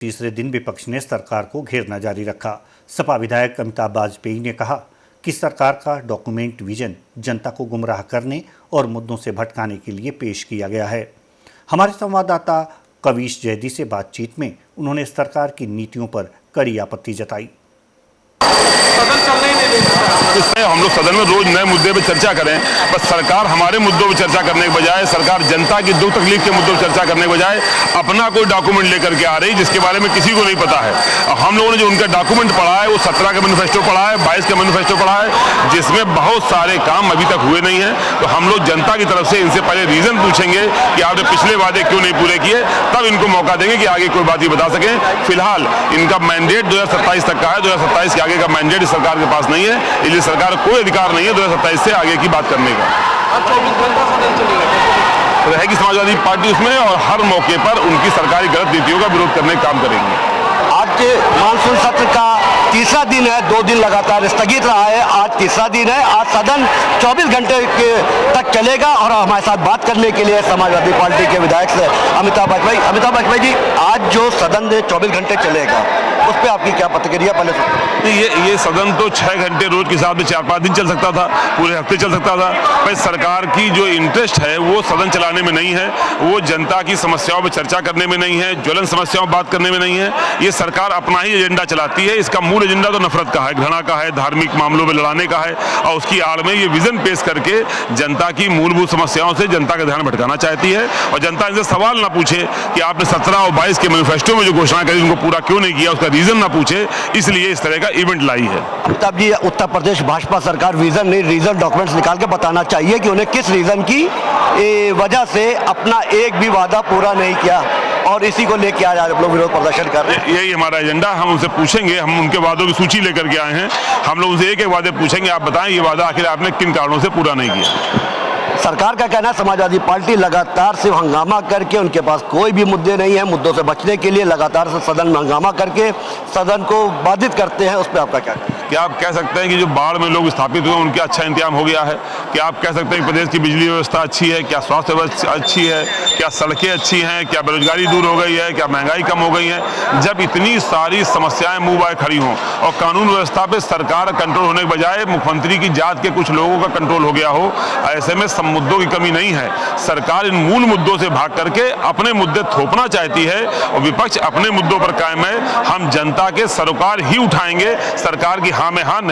तीसरे दिन विपक्ष ने सरकार को घेरना जारी रखा। सपा विधायक अमिताभ वाजपेयी ने कहा कि सरकार का डॉक्यूमेंट विजन जनता को गुमराह करने और मुद्दों से भटकाने के लिए पेश किया गया है। हमारे संवाददाता कविश जैदी से बातचीत में उन्होंने सरकार की नीतियों पर कड़ी आपत्ति जताई। इसमें हम लोग सदन में रोज नए मुद्दे पर चर्चा करें, बस सरकार हमारे मुद्दों पर चर्चा करने के बजाय, सरकार जनता की दुख तकलीफ के मुद्दों पर चर्चा करने के बजाय अपना कोई डॉक्यूमेंट लेकर के आ रही जिसके बारे में किसी को नहीं पता है। हम लोगों ने जो उनका डॉक्यूमेंट पढ़ा है वो 17 का मैनिफेस्टो पढ़ा है, 22 का मैनिफेस्टो पढ़ा है, जिसमें बहुत सारे काम अभी तक हुए नहीं है। तो हम लोग जनता की तरफ से इनसे पहले रीजन पूछेंगे कि आपने पिछले वादे क्यों नहीं पूरे किए, तब इनको मौका देंगे कि आगे कोई बात ही बता सकें। फिलहाल इनका मैंडेट 2027 तक का है, 2027 के आगे का मैंडेट सरकार के पास नहीं है, इसलिए सरकार को कोई अधिकार नहीं है 2027 से आगे की बात करने का। रहेगी समाजवादी पार्टी उसमें और हर मौके पर उनकी सरकारी गलत नीतियों का विरोध करने का काम करेंगे। आज मानसून सत्र का तीसरा दिन है, 2 दिन लगातार स्थगित रहा है, आज तीसरा दिन है। आज सदन 24 घंटे तक चलेगा और हमारे साथ बात करने के लिए समाजवादी पार्टी के विधायक से अमिताभ वाजपेयी जी, आज जो सदन 24 घंटे चलेगा उस पर आपकी क्या प्रतिक्रिया? पहले ये सदन तो 6 घंटे रोज के हिसाब से 4-5 दिन चल सकता था, पूरे हफ्ते चल सकता था। पर सरकार की जो इंटरेस्ट है वो सदन चलाने में नहीं है, वो जनता की समस्याओं पर चर्चा करने में नहीं है, ज्वलन समस्याओं पर बात करने में नहीं है। ये सरकार अपना ही एजेंडा चलाती है। इसका मूल एजेंडा तो नफरत का है, घृणा का है, धार्मिक मामलों में लड़ाने का है और उसकी आड़ में ये विजन पेश करके जनता की मूलभूत समस्याओं से जनता का ध्यान भटकाना चाहती है। और जनता इनसे सवाल ना पूछे कि आपने 17 और 22 के मैनिफेस्टो में जो घोषणा करी उनको पूरा क्यों नहीं किया, उसका रीजन ना पूछे, इसलिए इस तरह का इवेंट लाई है। अमिताभ जी, उत्तर प्रदेश भाजपा सरकार विजन नहीं, रीजन डॉक्यूमेंट्स निकाल के बताना चाहिए कि उन्हें किस रीजन की वजह से अपना एक भी वादा पूरा नहीं किया और इसी को लेकर आज आप लोग विरोध प्रदर्शन कर रहे हैं। यही हमारा एजेंडा। हम उनसे पूछेंगे, हम उनके वादों की सूची लेकर के आए हैं, हम लोग उनसे एक एक वादे पूछेंगे, आप बताएं ये वादा आखिर आपने किन कारणों से पूरा नहीं किया। सरकार का कहना है समाजवादी पार्टी लगातार सिर्फ हंगामा करके, उनके पास कोई भी मुद्दे नहीं है, मुद्दों से बचने के लिए लगातार से सदन में हंगामा करके सदन को बाधित करते हैं। उस पर आपका क्या कहना है? क्या आप कह सकते हैं कि जो बाढ़ में लोग स्थापित हुए उनका अच्छा इंतजाम हो गया है? क्या आप कह सकते हैं कि प्रदेश की बिजली व्यवस्था अच्छी है? क्या स्वास्थ्य व्यवस्था अच्छी है? क्या सड़कें अच्छी हैं? क्या बेरोजगारी दूर हो गई है? क्या महंगाई कम हो गई है? जब इतनी सारी समस्याएं मुंह बाय खड़ी हों और कानून व्यवस्था पे सरकार कंट्रोल होने के बजाय मुख्यमंत्री की जात के कुछ लोगों का कंट्रोल हो गया हो, ऐसे में सब मुद्दों की कमी नहीं है। सरकार इन मूल मुद्दों से भाग करके अपने मुद्दे थोपना चाहती है और विपक्ष अपने मुद्दों पर कायम है। हम जनता के सरोकार ही उठाएंगे, सरकार की हाँ में हाँ नहीं।